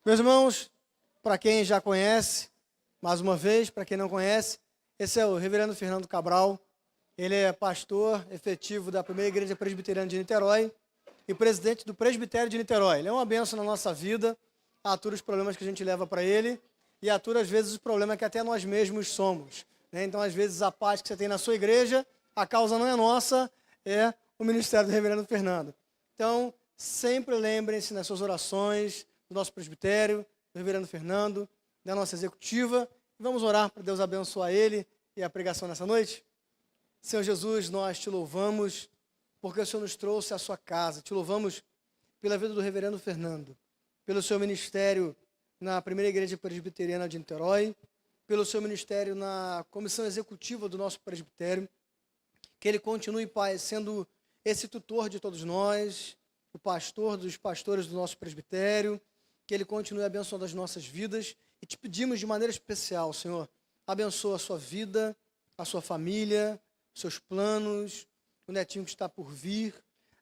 Meus irmãos, para quem já conhece, mais uma vez, para quem não conhece, esse é o reverendo Fernando Cabral. Ele é pastor efetivo da Primeira Igreja Presbiteriana de Niterói e presidente do Presbitério de Niterói. Ele é uma bênção na nossa vida, atura os problemas que a gente leva para ele e atura, às vezes, os problemas que até nós mesmos somos, né? Então, às vezes, a paz que você tem na sua igreja, a causa não é nossa, é o ministério do reverendo Fernando. Então, sempre lembrem-se nas suas orações do nosso presbitério, do reverendo Fernando, da nossa executiva. Vamos orar para Deus abençoar ele e a pregação nessa noite? Senhor Jesus, nós te louvamos porque o Senhor nos trouxe à sua casa. Te louvamos pela vida do reverendo Fernando, pelo seu ministério na Primeira Igreja Presbiteriana de Niterói, pelo seu ministério na comissão executiva do nosso presbitério. Que ele continue, Pai, sendo esse tutor de todos nós, o pastor dos pastores do nosso presbitério, que ele continue abençoando as nossas vidas. E te pedimos de maneira especial, Senhor, abençoa a sua vida, a sua família, seus planos, o netinho que está por vir.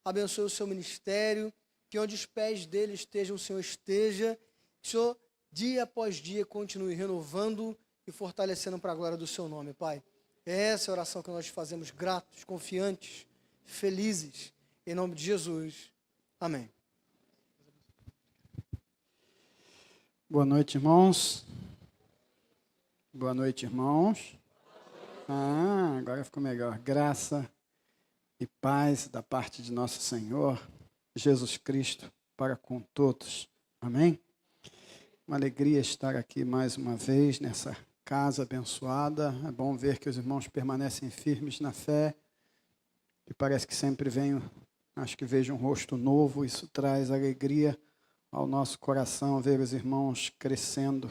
Abençoe o seu ministério, que onde os pés dele estejam, o Senhor esteja. Que o Senhor, dia após dia, continue renovando e fortalecendo para a glória do seu nome, Pai. Essa é a oração que nós fazemos, gratos, confiantes, felizes, em nome de Jesus. Amém. Boa noite, irmãos. Boa noite, irmãos. Agora ficou melhor. Graça e paz da parte de nosso Senhor Jesus Cristo para com todos. Amém? Uma alegria estar aqui mais uma vez nessa casa abençoada. É bom ver que os irmãos permanecem firmes na fé. E parece que sempre venho, acho que vejo um rosto novo. Isso traz alegria ao nosso coração, ver os irmãos crescendo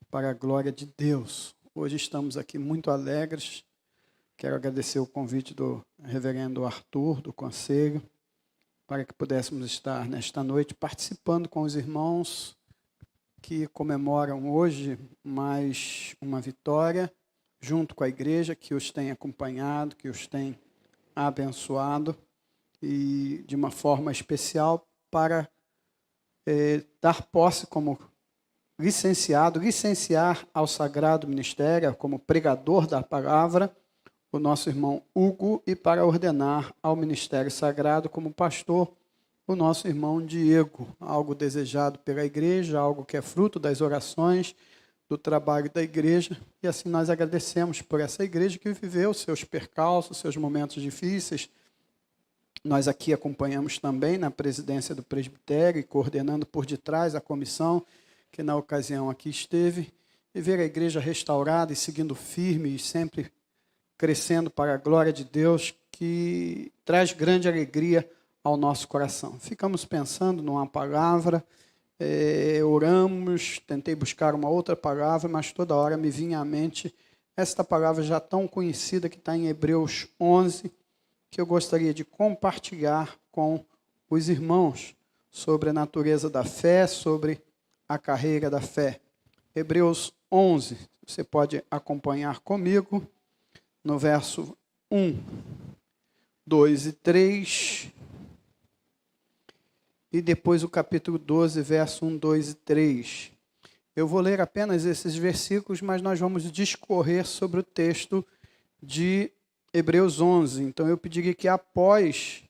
para a glória de Deus. Hoje estamos aqui muito alegres. Quero agradecer o convite do reverendo Arthur, do conselho, para que pudéssemos estar nesta noite participando com os irmãos que comemoram hoje mais uma vitória, junto com a igreja que os tem acompanhado, que os tem abençoado, e de uma forma especial para dar posse como licenciar ao Sagrado Ministério, como pregador da palavra, o nosso irmão Hugo, e para ordenar ao Ministério Sagrado como pastor, o nosso irmão Diego. Algo desejado pela igreja, algo que é fruto das orações, do trabalho da igreja, e assim nós agradecemos por essa igreja que viveu seus percalços, seus momentos difíceis. Nós aqui acompanhamos também na presidência do presbitério e coordenando por detrás a comissão que na ocasião aqui esteve, e ver a igreja restaurada e seguindo firme e sempre crescendo para a glória de Deus, que traz grande alegria ao nosso coração. Ficamos pensando numa palavra, oramos, tentei buscar uma outra palavra, mas toda hora me vinha à mente esta palavra já tão conhecida que está em Hebreus 11, que eu gostaria de compartilhar com os irmãos sobre a natureza da fé, sobre a carreira da fé. Hebreus 11, você pode acompanhar comigo, no verso 1, 2 e 3, e depois o capítulo 12, verso 1, 2 e 3. Eu vou ler apenas esses versículos, mas nós vamos discorrer sobre o texto de Hebreus 11. Então, eu pediria que após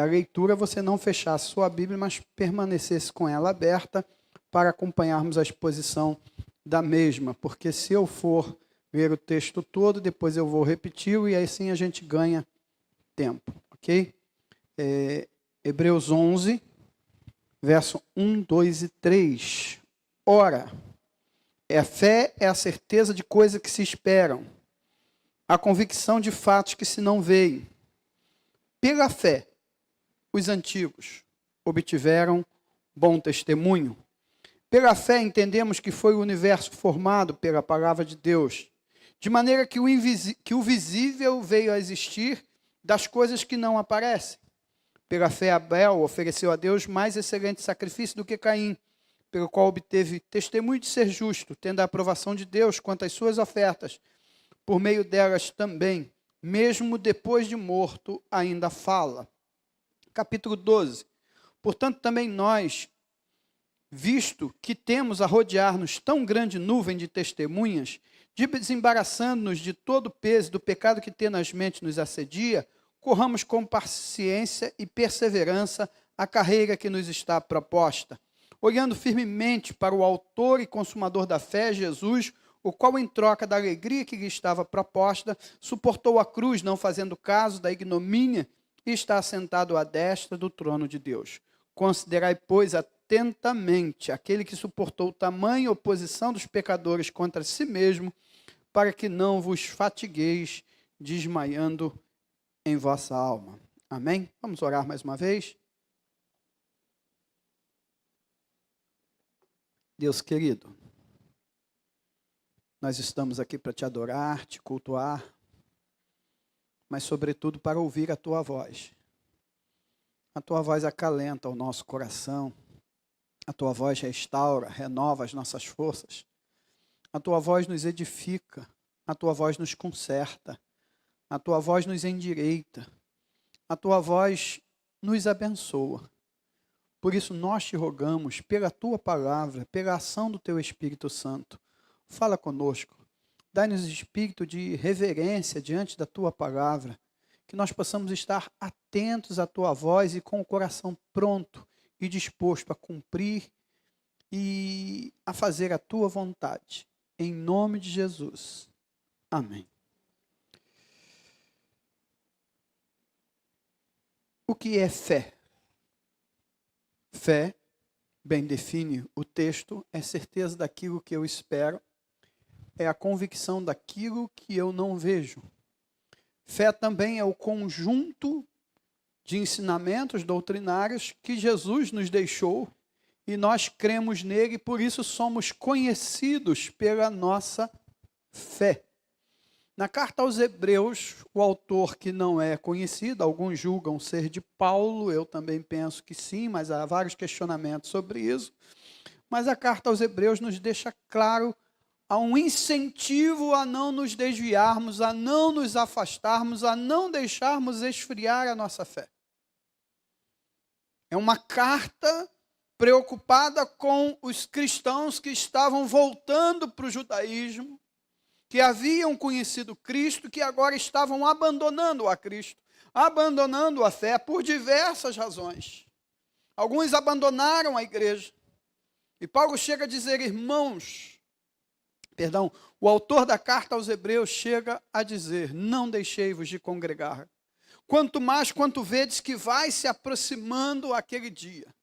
a leitura você não fechasse sua Bíblia, mas permanecesse com ela aberta para acompanharmos a exposição da mesma. Porque se eu for ler o texto todo, depois eu vou repetir e assim a gente ganha tempo. Ok? Hebreus 11, verso 1, 2 e 3. Ora, a fé é a certeza de coisas que se esperam, a convicção de fatos que se não veem. Pela fé, os antigos obtiveram bom testemunho. Pela fé entendemos que foi o universo formado pela palavra de Deus, de maneira que o visível veio a existir das coisas que não aparecem. Pela fé, Abel ofereceu a Deus mais excelente sacrifício do que Caim, pelo qual obteve testemunho de ser justo, tendo a aprovação de Deus quanto às suas ofertas. Por meio delas também, mesmo depois de morto, ainda fala. Capítulo 12. Portanto, também nós, visto que temos a rodear-nos tão grande nuvem de testemunhas, desembaraçando-nos de todo o peso do pecado que tenazmente nos assedia, corramos com paciência e perseverança a carreira que nos está proposta, olhando firmemente para o autor e consumador da fé, Jesus, o qual, em troca da alegria que lhe estava proposta, suportou a cruz, não fazendo caso da ignomínia, e está assentado à destra do trono de Deus. Considerai, pois, atentamente aquele que suportou tamanha oposição dos pecadores contra si mesmo, para que não vos fatigueis desmaiando em vossa alma. Amém? Vamos orar mais uma vez? Deus querido, nós estamos aqui para te adorar, te cultuar, mas sobretudo para ouvir a tua voz. A tua voz acalenta o nosso coração, a tua voz restaura, renova as nossas forças, a tua voz nos edifica, a tua voz nos conserta, a tua voz nos endireita, a tua voz nos abençoa. Por isso nós te rogamos, pela tua palavra, pela ação do teu Espírito Santo, fala conosco, dai-nos espírito de reverência diante da tua palavra, que nós possamos estar atentos à tua voz e com o coração pronto e disposto a cumprir e a fazer a tua vontade. Em nome de Jesus. Amém. O que é fé? Fé, bem define o texto, é certeza daquilo que eu espero, é a convicção daquilo que eu não vejo. Fé também é o conjunto de ensinamentos doutrinários que Jesus nos deixou e nós cremos nele, por isso somos conhecidos pela nossa fé. Na carta aos Hebreus, o autor que não é conhecido, alguns julgam ser de Paulo, eu também penso que sim, mas há vários questionamentos sobre isso. Mas a carta aos Hebreus nos deixa claro, há um incentivo a não nos desviarmos, a não nos afastarmos, a não deixarmos esfriar a nossa fé. É uma carta preocupada com os cristãos que estavam voltando para o judaísmo, que haviam conhecido Cristo, que agora estavam abandonando a Cristo, abandonando a fé por diversas razões. Alguns abandonaram a igreja. E Paulo chega a dizer, o autor da carta aos Hebreus chega a dizer, não deixei-vos de congregar. Quanto mais, quanto vedes que vai se aproximando aquele dia.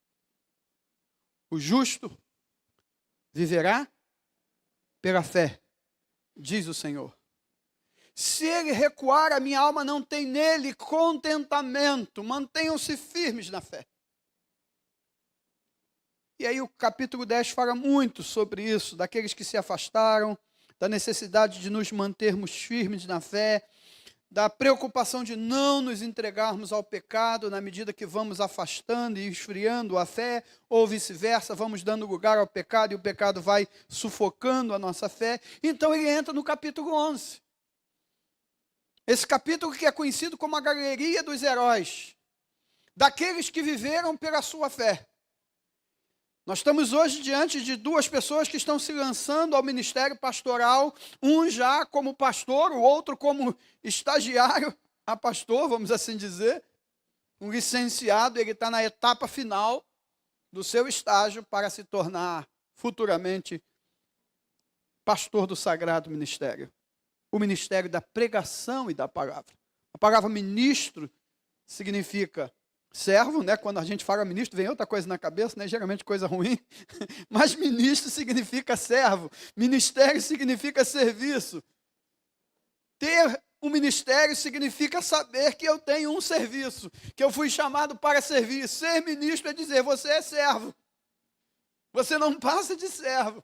O justo viverá pela fé, diz o Senhor. Se ele recuar, a minha alma não tem nele contentamento. Mantenham-se firmes na fé. E aí o capítulo 10 fala muito sobre isso, daqueles que se afastaram, da necessidade de nos mantermos firmes na fé, da preocupação de não nos entregarmos ao pecado na medida que vamos afastando e esfriando a fé, ou vice-versa, vamos dando lugar ao pecado e o pecado vai sufocando a nossa fé. Então ele entra no capítulo 11. Esse capítulo que é conhecido como a galeria dos heróis, daqueles que viveram pela sua fé. Nós estamos hoje diante de duas pessoas que estão se lançando ao ministério pastoral, um já como pastor, o outro como estagiário a pastor, vamos assim dizer. Um licenciado, ele está na etapa final do seu estágio para se tornar futuramente pastor do sagrado ministério. O ministério da pregação e da palavra. A palavra ministro significa servo, né? Quando a gente fala ministro, vem outra coisa na cabeça, né? Geralmente coisa ruim. Mas ministro significa servo. Ministério significa serviço. Ter um ministério significa saber que eu tenho um serviço, que eu fui chamado para servir. Ser ministro é dizer, você é servo. Você não passa de servo.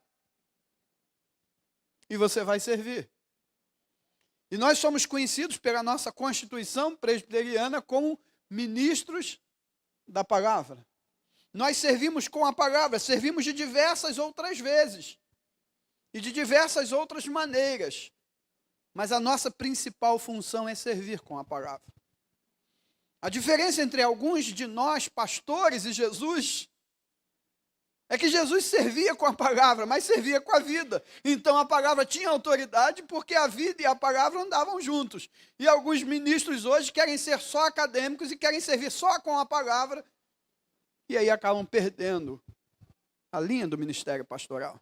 E você vai servir. E nós somos conhecidos pela nossa Constituição presbiteriana como ministros da palavra. Nós servimos com a palavra, servimos de diversas outras vezes e de diversas outras maneiras, mas a nossa principal função é servir com a palavra. A diferença entre alguns de nós, pastores, e Jesus, É que Jesus servia com a palavra, mas servia com a vida. Então a palavra tinha autoridade porque a vida e a palavra andavam juntos. E alguns ministros hoje querem ser só acadêmicos e querem servir só com a palavra. E aí acabam perdendo a linha do ministério pastoral.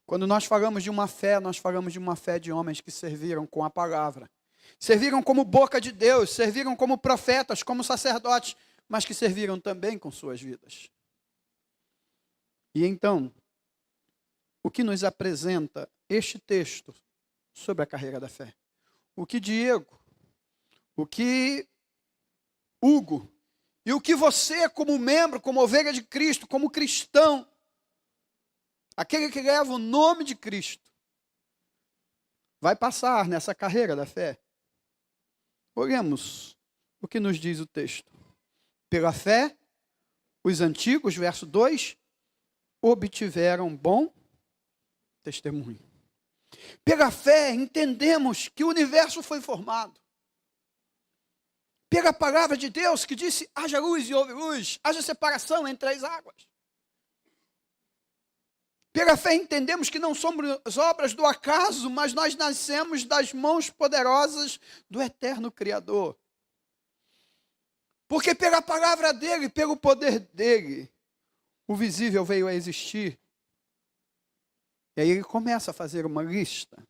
Quando nós falamos de uma fé, nós falamos de uma fé de homens que serviram com a palavra. Serviram como boca de Deus, serviram como profetas, como sacerdotes, mas que serviram também com suas vidas. E então, o que nos apresenta este texto sobre a carreira da fé? O que Diego, o que Hugo, e o que você, como membro, como ovelha de Cristo, como cristão, aquele que leva o nome de Cristo, vai passar nessa carreira da fé? Olhemos o que nos diz o texto. Pela fé, os antigos, verso 2, obtiveram bom testemunho. Pela fé, entendemos que o universo foi formado. Pela palavra de Deus que disse, haja luz e houve luz, haja separação entre as águas. Pela fé entendemos que não somos obras do acaso, mas nós nascemos das mãos poderosas do eterno Criador. Porque pela palavra dele, pelo poder dele, o visível veio a existir. E aí ele começa a fazer uma lista.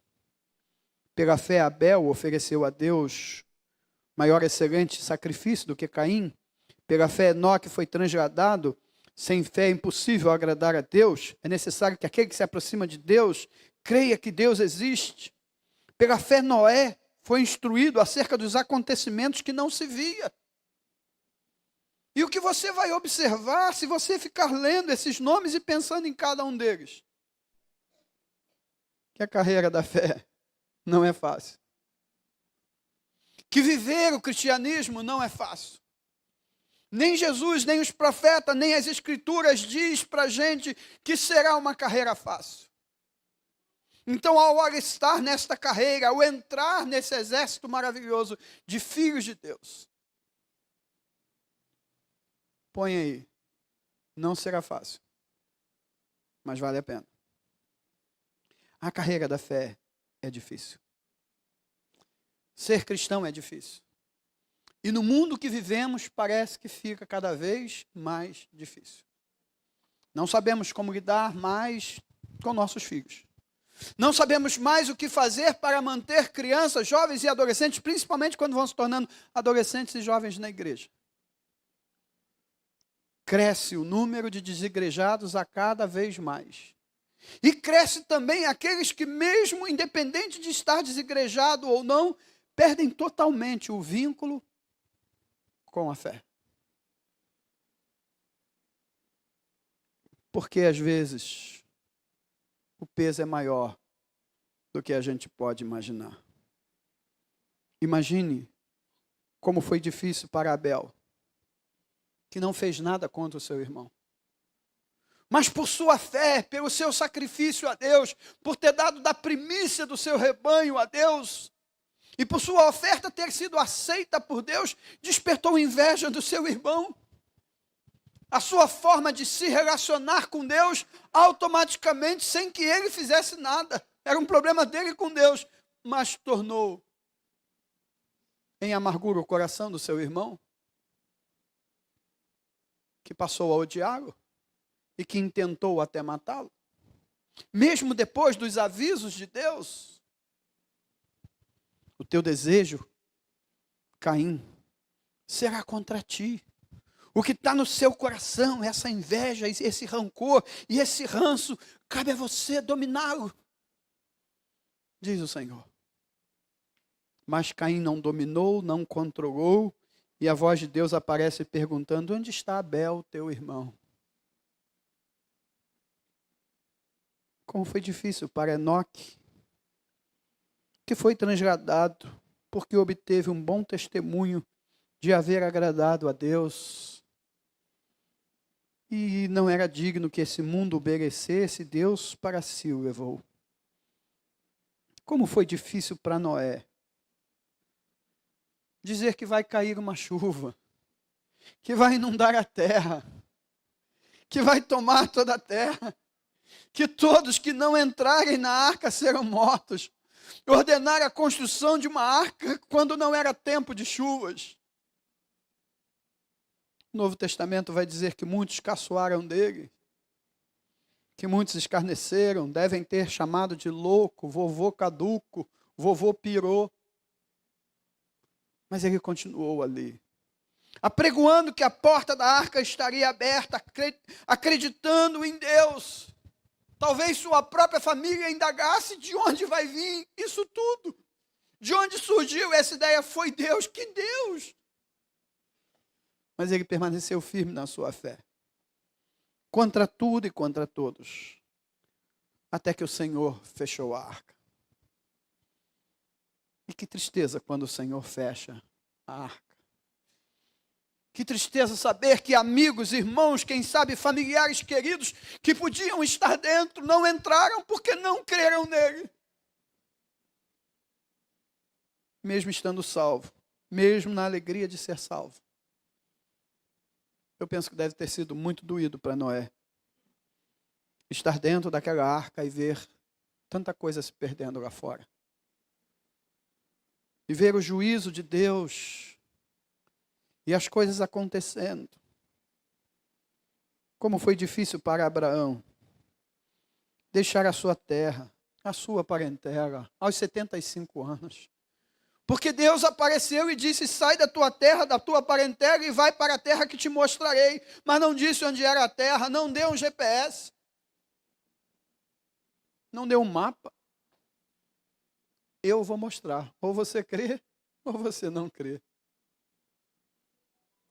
Pela fé, Abel ofereceu a Deus maior excelente sacrifício do que Caim. Pela fé, Enoque foi transladado. Sem fé é impossível agradar a Deus. É necessário que aquele que se aproxima de Deus creia que Deus existe. Pela fé, Noé foi instruído acerca dos acontecimentos que não se via. E o que você vai observar se você ficar lendo esses nomes e pensando em cada um deles? Que a carreira da fé não é fácil. Que viver o cristianismo não é fácil. Nem Jesus, nem os profetas, nem as escrituras diz para a gente que será uma carreira fácil. Então, ao estar nesta carreira, ao entrar nesse exército maravilhoso de filhos de Deus, põe aí, não será fácil, mas vale a pena. A carreira da fé é difícil. Ser cristão é difícil. E no mundo que vivemos, parece que fica cada vez mais difícil. Não sabemos como lidar mais com nossos filhos. Não sabemos mais o que fazer para manter crianças, jovens e adolescentes, principalmente quando vão se tornando adolescentes e jovens na igreja. Cresce o número de desigrejados a cada vez mais. E cresce também aqueles que, mesmo independente de estar desigrejado ou não, perdem totalmente o vínculo com a fé. Porque, às vezes, o peso é maior do que a gente pode imaginar. Imagine como foi difícil para Abel, que não fez nada contra o seu irmão. Mas por sua fé, pelo seu sacrifício a Deus, por ter dado da primícia do seu rebanho a Deus, e por sua oferta ter sido aceita por Deus, despertou inveja do seu irmão. A sua forma de se relacionar com Deus, automaticamente, sem que ele fizesse nada. Era um problema dele com Deus, mas tornou em amargura o coração do seu irmão, que passou a odiá-lo e que intentou até matá-lo. Mesmo depois dos avisos de Deus, o teu desejo, Caim, será contra ti. O que está no seu coração, essa inveja, esse rancor e esse ranço, cabe a você dominá-lo, diz o Senhor. Mas Caim não dominou, não controlou, e a voz de Deus aparece perguntando, onde está Abel, teu irmão? Como foi difícil para Enoque, que foi transladado, porque obteve um bom testemunho de haver agradado a Deus. E não era digno que esse mundo obedecesse, Deus para si o levou. Como foi difícil para Noé dizer que vai cair uma chuva, que vai inundar a terra, que vai tomar toda a terra, que todos que não entrarem na arca serão mortos. Ordenar a construção de uma arca quando não era tempo de chuvas. O Novo Testamento vai dizer que muitos caçoaram dele, que muitos escarneceram, devem ter chamado de louco, vovô caduco, vovô pirô. Mas ele continuou ali, apregoando que a porta da arca estaria aberta, acreditando em Deus. Talvez sua própria família indagasse de onde vai vir isso tudo. De onde surgiu essa ideia? Foi Deus. Que Deus? Mas ele permaneceu firme na sua fé. Contra tudo e contra todos. Até que o Senhor fechou a arca. E que tristeza quando o Senhor fecha a arca. Que tristeza saber que amigos, irmãos, quem sabe familiares queridos que podiam estar dentro não entraram porque não creram nele. Mesmo estando salvo, mesmo na alegria de ser salvo. Eu penso que deve ter sido muito doído para Noé estar dentro daquela arca e ver tanta coisa se perdendo lá fora. E ver o juízo de Deus e as coisas acontecendo. Como foi difícil para Abraão deixar a sua terra, a sua parentela, aos 75 anos. Porque Deus apareceu e disse: sai da tua terra, da tua parentela e vai para a terra que te mostrarei. Mas não disse onde era a terra, não deu um GPS. Não deu um mapa. Eu vou mostrar. Ou você crê, ou você não crê.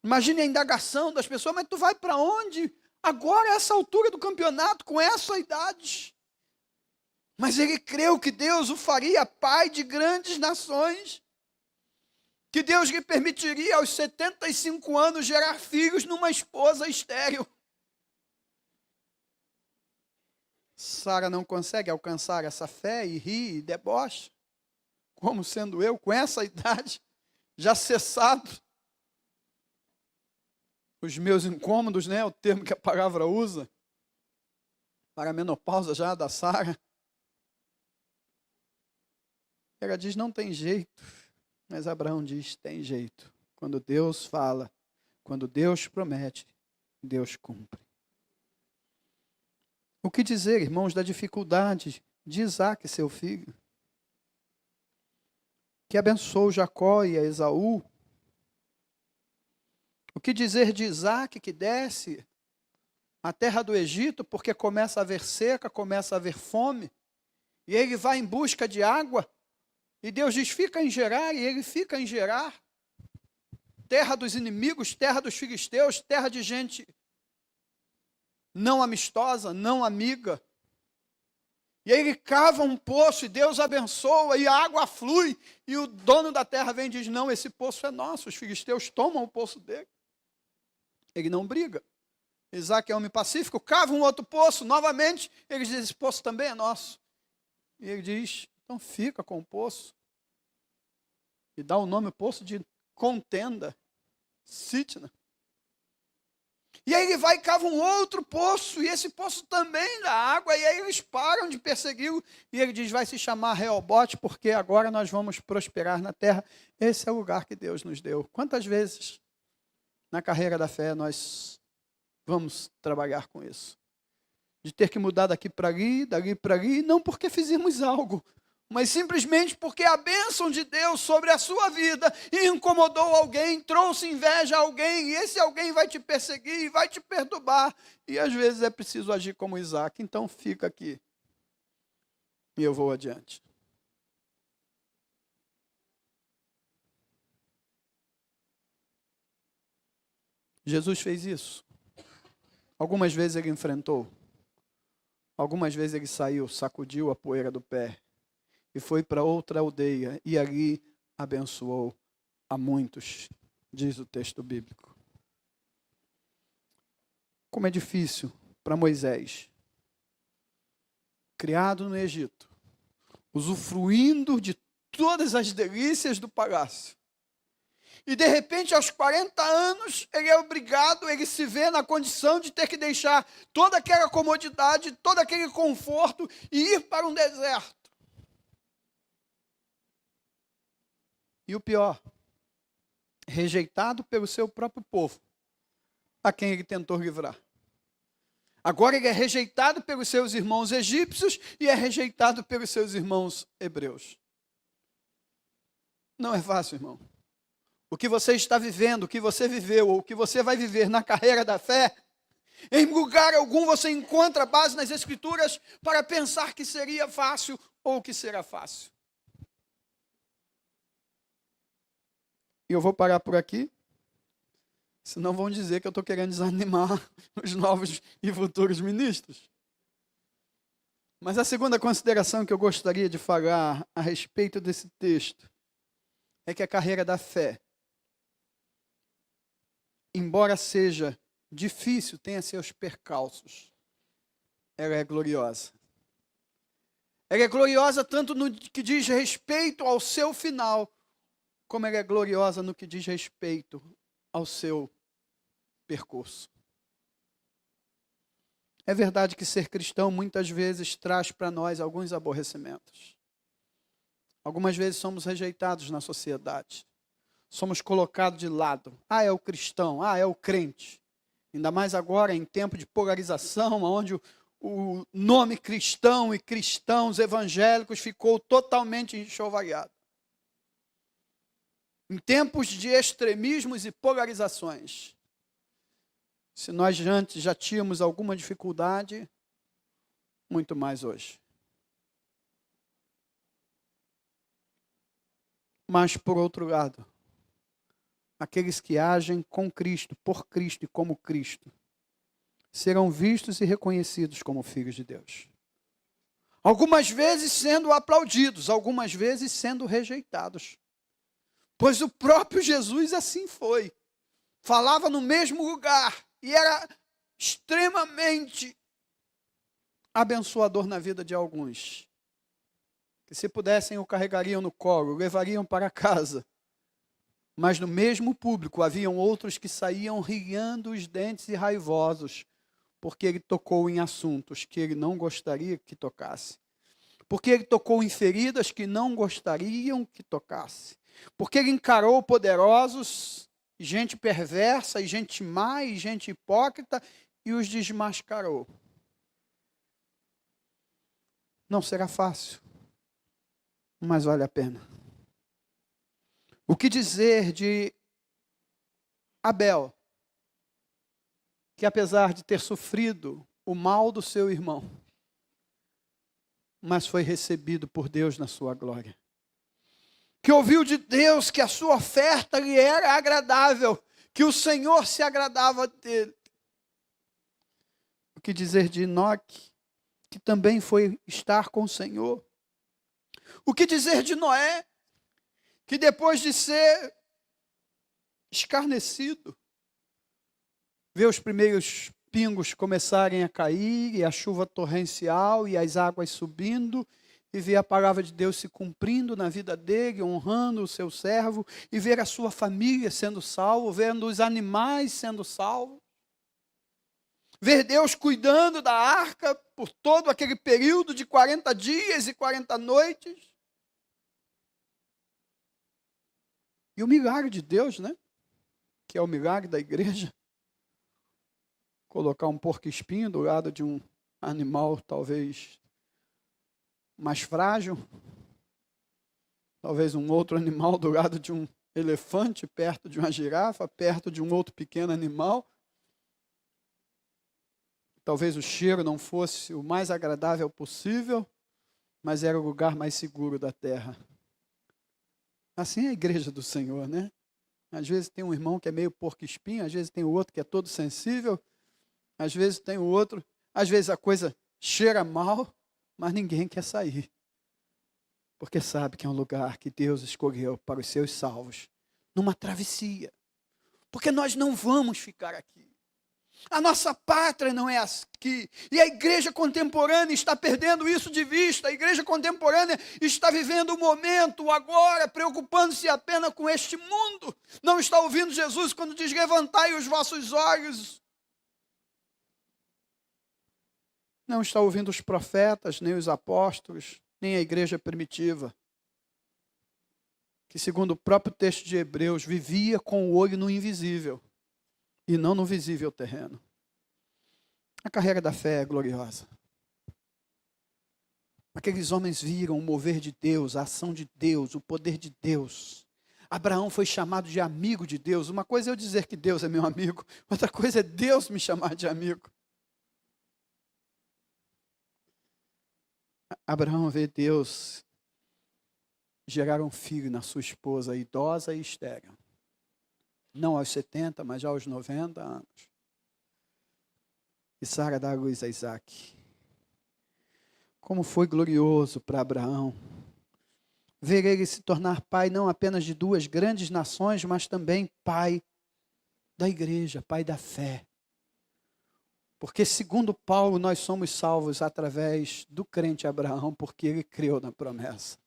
Imagine a indagação das pessoas: mas tu vai para onde? Agora, a essa altura do campeonato, com essa idade. Mas ele creu que Deus o faria pai de grandes nações. Que Deus lhe permitiria, aos 75 anos, gerar filhos numa esposa estéril. Sara não consegue alcançar essa fé e ri e debocha. Como sendo eu, com essa idade, já cessado. Os meus incômodos, né? O termo que a palavra usa. Para a menopausa já da Sara. Ela diz: não tem jeito. Mas Abraão diz: tem jeito. Quando Deus fala, quando Deus promete, Deus cumpre. O que dizer, irmãos, da dificuldade de Isaac, seu filho, que abençoou Jacó e a Esaú? O que dizer de Isaac, que desce à terra do Egito, porque começa a haver seca, começa a haver fome, e ele vai em busca de água, e Deus diz: fica em Gerar, e ele fica em Gerar, terra dos inimigos, terra dos filisteus, terra de gente não amistosa, não amiga. E aí ele cava um poço, e Deus abençoa, e a água flui, e o dono da terra vem e diz: não, esse poço é nosso, os filisteus tomam o poço dele. Ele não briga. Isaac é homem pacífico, cava um outro poço, novamente, ele diz: esse poço também é nosso. E ele diz: então fica com o poço. E dá o nome ao poço de contenda, Sitna. E aí ele vai e cava um outro poço, e esse poço também dá água, e aí eles param de persegui-lo, e ele diz: vai se chamar Reobote, porque agora nós vamos prosperar na terra. Esse é o lugar que Deus nos deu. Quantas vezes na carreira da fé nós vamos trabalhar com isso? De ter que mudar daqui para ali, não porque fizemos algo, mas simplesmente porque a bênção de Deus sobre a sua vida incomodou alguém, trouxe inveja a alguém, e esse alguém vai te perseguir, vai te perturbar, e às vezes é preciso agir como Isaac. Então fica aqui, e eu vou adiante. Jesus fez isso. Algumas vezes ele enfrentou, algumas vezes ele saiu, sacudiu a poeira do pé, e foi para outra aldeia, e ali abençoou a muitos, diz o texto bíblico. Como é difícil para Moisés, criado no Egito, usufruindo de todas as delícias do palácio, E de repente, aos 40 anos, ele se vê na condição de ter que deixar toda aquela comodidade, todo aquele conforto e ir para um deserto. E o pior, rejeitado pelo seu próprio povo, a quem ele tentou livrar. Agora ele é rejeitado pelos seus irmãos egípcios e é rejeitado pelos seus irmãos hebreus. Não é fácil, irmão. O que você está vivendo, o que você viveu, ou o que você vai viver na carreira da fé, em lugar algum você encontra base nas Escrituras para pensar que seria fácil ou que será fácil. E eu vou parar por aqui, senão vão dizer que eu estou querendo desanimar os novos e futuros ministros. Mas a segunda consideração que eu gostaria de falar a respeito desse texto é que a carreira da fé, embora seja difícil, tenha seus percalços, ela é gloriosa. Ela é gloriosa tanto no que diz respeito ao seu final, como ela é gloriosa no que diz respeito ao seu percurso. É verdade que ser cristão muitas vezes traz para nós alguns aborrecimentos. Algumas vezes somos rejeitados na sociedade. Somos colocados de lado. Ah, é o cristão, ah, é o crente. Ainda mais agora em tempo de polarização, onde o nome cristão e cristãos evangélicos ficou totalmente enxovalhado. Em tempos de extremismos e polarizações, se nós antes já tínhamos alguma dificuldade, muito mais hoje. Mas, por outro lado, aqueles que agem com Cristo, por Cristo e como Cristo, serão vistos e reconhecidos como filhos de Deus. Algumas vezes sendo aplaudidos, algumas vezes sendo rejeitados. Pois o próprio Jesus assim foi. Falava no mesmo lugar e era extremamente abençoador na vida de alguns. Que se pudessem o carregariam no colo, o levariam para casa. Mas no mesmo público haviam outros que saíam riando os dentes e raivosos, porque ele tocou em assuntos que ele não gostaria que tocasse. Porque ele tocou em feridas que não gostariam que tocasse. Porque ele encarou poderosos, gente perversa, e gente má, e gente hipócrita, e os desmascarou. Não será fácil, mas vale a pena. O que dizer de Abel, que apesar de ter sofrido o mal do seu irmão, mas foi recebido por Deus na sua glória? Que ouviu de Deus que a sua oferta lhe era agradável, que o Senhor se agradava dele. O que dizer de Enoque, que também foi estar com o Senhor? O que dizer de Noé, que depois de ser escarnecido, vê os primeiros pingos começarem a cair, e a chuva torrencial, e as águas subindo, e ver a palavra de Deus se cumprindo na vida dele, honrando o seu servo, e ver a sua família sendo salva, vendo os animais sendo salvos, ver Deus cuidando da arca por todo aquele período de 40 dias e 40 noites. E o milagre de Deus, né? Que é o milagre da igreja. Colocar um porco-espinho do lado de um animal talvez mais frágil, talvez um outro animal do lado de um elefante, perto de uma girafa, perto de um outro pequeno animal. Talvez o cheiro não fosse o mais agradável possível, mas era o lugar mais seguro da terra. Assim é a igreja do Senhor, né? Às vezes tem um irmão que é meio porco-espinho, às vezes tem o outro que é todo sensível, às vezes tem o outro, às vezes a coisa cheira mal, mas ninguém quer sair. Porque sabe que é um lugar que Deus escolheu para os seus salvos, numa travessia. Porque nós não vamos ficar aqui. A nossa pátria não é aqui. E a igreja contemporânea está perdendo isso de vista. A igreja contemporânea está vivendo o momento, o agora, preocupando-se apenas com este mundo. Não está ouvindo Jesus quando diz: levantai os vossos olhos. Não está ouvindo os profetas, nem os apóstolos, nem a igreja primitiva, que, segundo o próprio texto de Hebreus, vivia com o olho no invisível e não no visível terreno. A carreira da fé é gloriosa. Aqueles homens viram o mover de Deus, a ação de Deus, o poder de Deus. Abraão foi chamado de amigo de Deus. Uma coisa é eu dizer que Deus é meu amigo, outra coisa é Deus me chamar de amigo. Abraão vê Deus gerar um filho na sua esposa idosa e estéril. Não aos 70, mas já aos 90 anos. E Sara dá a luz a Isaac. Como foi glorioso para Abraão ver ele se tornar pai não apenas de duas grandes nações, mas também pai da igreja, pai da fé. Porque, segundo Paulo, nós somos salvos através do crente Abraão, porque ele creu na promessa.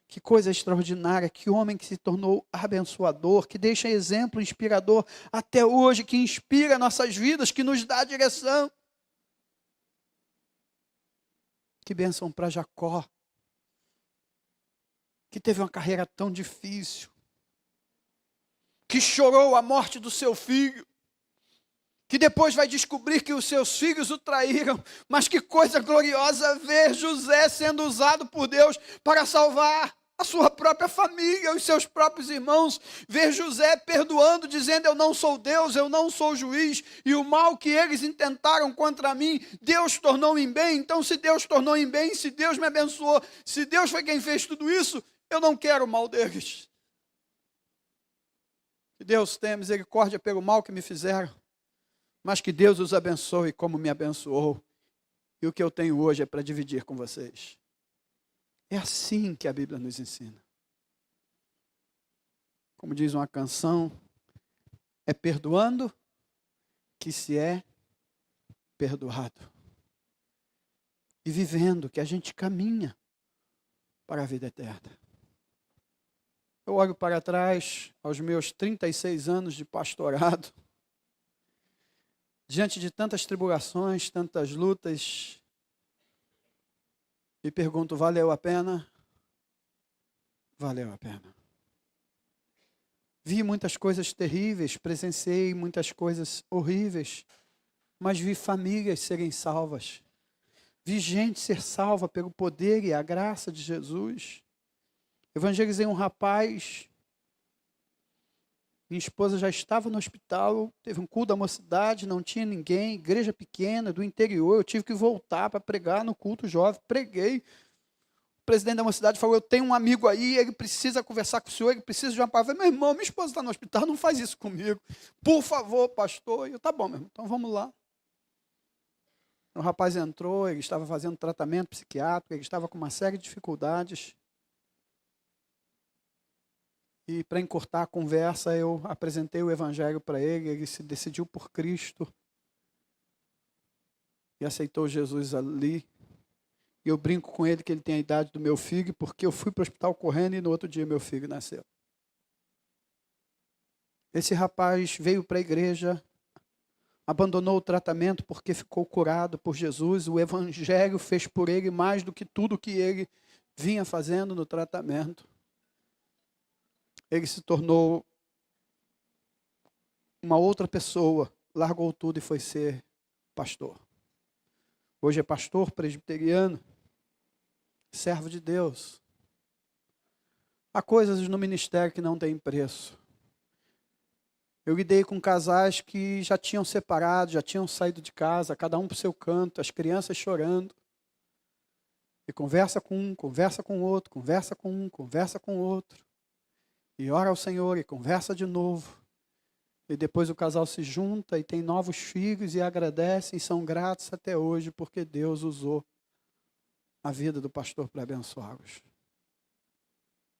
Que coisa extraordinária, que homem que se tornou abençoador, que deixa exemplo inspirador até hoje, que inspira nossas vidas, que nos dá direção. Que bênção para Jacó, que teve uma carreira tão difícil, que chorou a morte do seu filho, que depois vai descobrir que os seus filhos o traíram, mas que coisa gloriosa ver José sendo usado por Deus para salvar a sua própria família, os seus próprios irmãos, ver José perdoando, dizendo: eu não sou Deus, eu não sou juiz, e o mal que eles intentaram contra mim, Deus tornou em bem. Então, se Deus tornou em bem, se Deus me abençoou, se Deus foi quem fez tudo isso, eu não quero o mal deles. Que Deus tenha misericórdia pelo mal que me fizeram, mas que Deus os abençoe como me abençoou. E o que eu tenho hoje é para dividir com vocês. É assim que a Bíblia nos ensina. Como diz uma canção, é perdoando que se é perdoado. E vivendo que a gente caminha para a vida eterna. Eu olho para trás, aos meus 36 anos de pastorado, diante de tantas tribulações, tantas lutas, e pergunto: valeu a pena? Valeu a pena. Vi muitas coisas terríveis, presenciei muitas coisas horríveis, mas vi famílias serem salvas. Vi gente ser salva pelo poder e a graça de Jesus. Evangelizei um rapaz. Minha esposa já estava no hospital, teve um culto da mocidade, não tinha ninguém, igreja pequena, do interior, eu tive que voltar para pregar no culto jovem, preguei. O presidente da mocidade falou: eu tenho um amigo aí, ele precisa conversar com o senhor, ele precisa de uma palavra. Meu irmão, minha esposa está no hospital, não faz isso comigo. Por favor, pastor. E eu: tá bom, meu irmão, então vamos lá. O rapaz entrou, ele estava fazendo tratamento psiquiátrico, ele estava com uma série de dificuldades. E para encurtar a conversa, eu apresentei o evangelho para ele, ele se decidiu por Cristo e aceitou Jesus ali. E eu brinco com ele que ele tem a idade do meu filho, porque eu fui para o hospital correndo e no outro dia meu filho nasceu. Esse rapaz veio para a igreja, abandonou o tratamento porque ficou curado por Jesus. O evangelho fez por ele mais do que tudo que ele vinha fazendo no tratamento. Ele se tornou uma outra pessoa, largou tudo e foi ser pastor. Hoje é pastor presbiteriano, servo de Deus. Há coisas no ministério que não têm preço. Eu lidei com casais que já tinham separado, já tinham saído de casa, cada um para o seu canto, as crianças chorando. E conversa com um, conversa com o outro, conversa com um, conversa com o outro. E ora ao Senhor e conversa de novo. E depois o casal se junta e tem novos filhos e agradecem e são gratos até hoje porque Deus usou a vida do pastor para abençoá-los.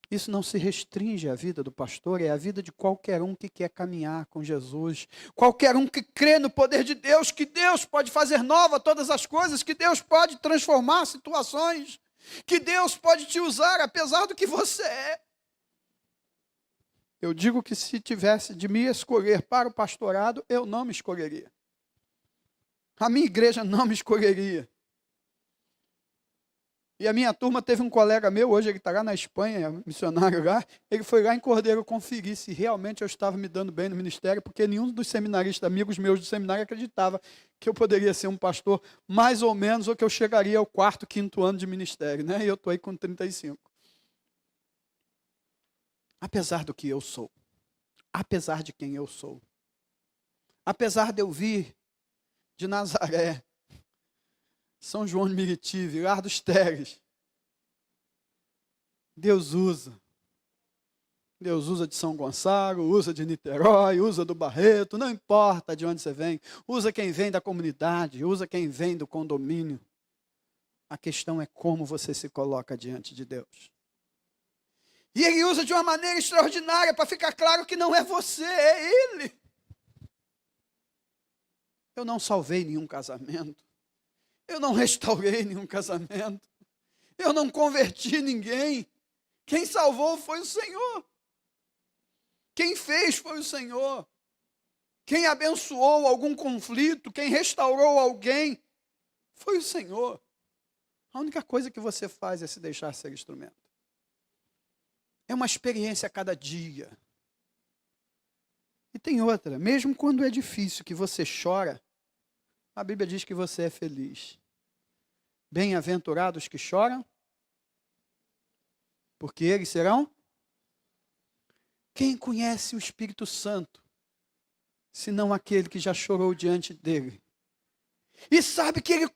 Isso não se restringe à vida do pastor, é a vida de qualquer um que quer caminhar com Jesus. Qualquer um que crê no poder de Deus, que Deus pode fazer nova todas as coisas, que Deus pode transformar situações, que Deus pode te usar apesar do que você é. Eu digo que se tivesse de me escolher para o pastorado, eu não me escolheria. A minha igreja não me escolheria. E a minha turma teve um colega meu, hoje ele está lá na Espanha, missionário lá, ele foi lá em Cordeiro conferir se realmente eu estava me dando bem no ministério, porque nenhum dos seminaristas, amigos meus do seminário, acreditava que eu poderia ser um pastor mais ou menos, ou que eu chegaria ao 4º, 5º ano de ministério, né? E eu estou aí com 35. Apesar do que eu sou, apesar de quem eu sou, apesar de eu vir de Nazaré, São João de Meriti, Vilar dos Teres, Deus usa. Deus usa de São Gonçalo, usa de Niterói, usa do Barreto, não importa de onde você vem. Usa quem vem da comunidade, usa quem vem do condomínio. A questão é como você se coloca diante de Deus. E ele usa de uma maneira extraordinária para ficar claro que não é você, é ele. Eu não salvei nenhum casamento. Eu não restaurei nenhum casamento. Eu não converti ninguém. Quem salvou foi o Senhor. Quem fez foi o Senhor. Quem abençoou algum conflito, quem restaurou alguém, foi o Senhor. A única coisa que você faz é se deixar ser instrumento. É uma experiência a cada dia. E tem outra, mesmo quando é difícil, que você chora, a Bíblia diz que você é feliz. Bem-aventurados que choram, porque eles serão. Quem conhece o Espírito Santo, senão aquele que já chorou diante dele? E sabe que ele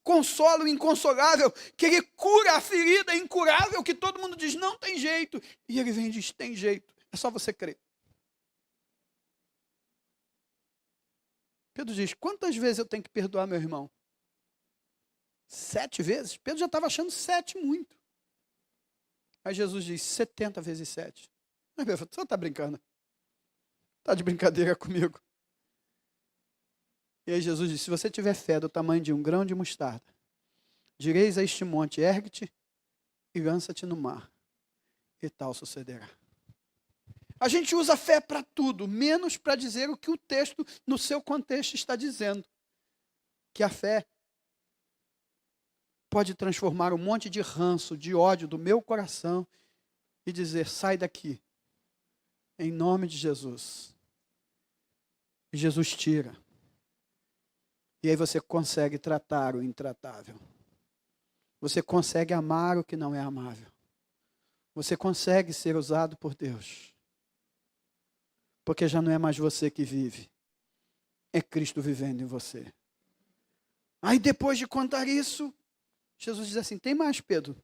consola o inconsolável, que ele cura a ferida incurável, que todo mundo diz, não tem jeito. E ele vem e diz, tem jeito, é só você crer. Pedro diz, quantas vezes eu tenho que perdoar meu irmão? 7 vezes? Pedro já estava achando 7 muito. Aí Jesus diz, 70 vezes 7. Aí Pedro falou, você está brincando? Está de brincadeira comigo? E aí Jesus disse, se você tiver fé do tamanho de um grão de mostarda, direis a este monte, ergue-te e lança-te no mar, e tal sucederá. A gente usa fé para tudo, menos para dizer o que o texto, no seu contexto, está dizendo. Que a fé pode transformar um monte de ranço, de ódio do meu coração e dizer, sai daqui, em nome de Jesus. E Jesus tira. E aí você consegue tratar o intratável. Você consegue amar o que não é amável. Você consegue ser usado por Deus. Porque já não é mais você que vive. É Cristo vivendo em você. Aí depois de contar isso, Jesus diz assim, tem mais, Pedro.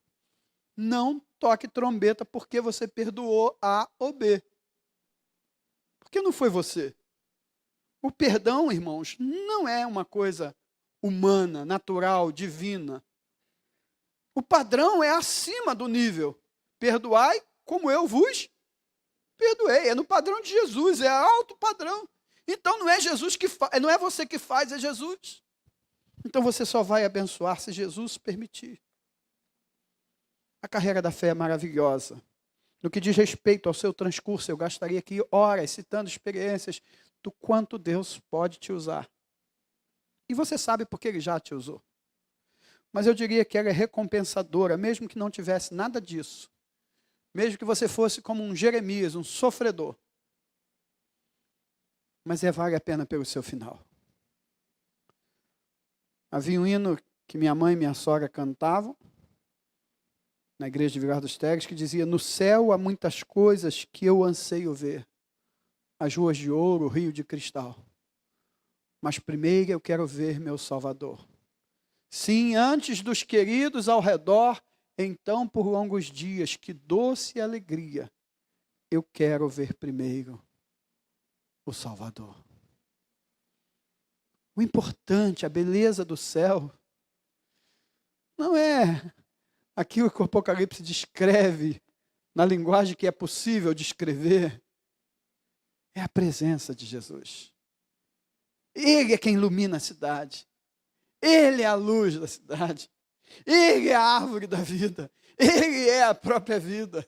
Não toque trombeta porque você perdoou A ou B. Porque não foi você. O perdão, irmãos, não é uma coisa humana, natural, divina. O padrão é acima do nível. Perdoai como eu vos perdoei. É no padrão de Jesus, é alto padrão. Então não é Jesus que faz, não é você que faz, é Jesus. Então você só vai abençoar se Jesus permitir. A carreira da fé é maravilhosa. No que diz respeito ao seu transcurso, eu gastaria aqui horas citando experiências do quanto Deus pode te usar. E você sabe porque Ele já te usou. Mas eu diria que ela é recompensadora, mesmo que não tivesse nada disso. Mesmo que você fosse como um Jeremias, um sofredor. Mas vale a pena pelo seu final. Havia um hino que minha mãe e minha sogra cantavam, na igreja de Vilar dos Teres, que dizia, no céu há muitas coisas que eu anseio ver. As ruas de ouro, o rio de cristal. Mas primeiro eu quero ver meu Salvador. Sim, antes dos queridos ao redor, então por longos dias, que doce alegria, eu quero ver primeiro o Salvador. O importante, a beleza do céu, não é aquilo que o Apocalipse descreve na linguagem que é possível descrever, é a presença de Jesus. Ele é quem ilumina a cidade. Ele é a luz da cidade. Ele é a árvore da vida. Ele é a própria vida.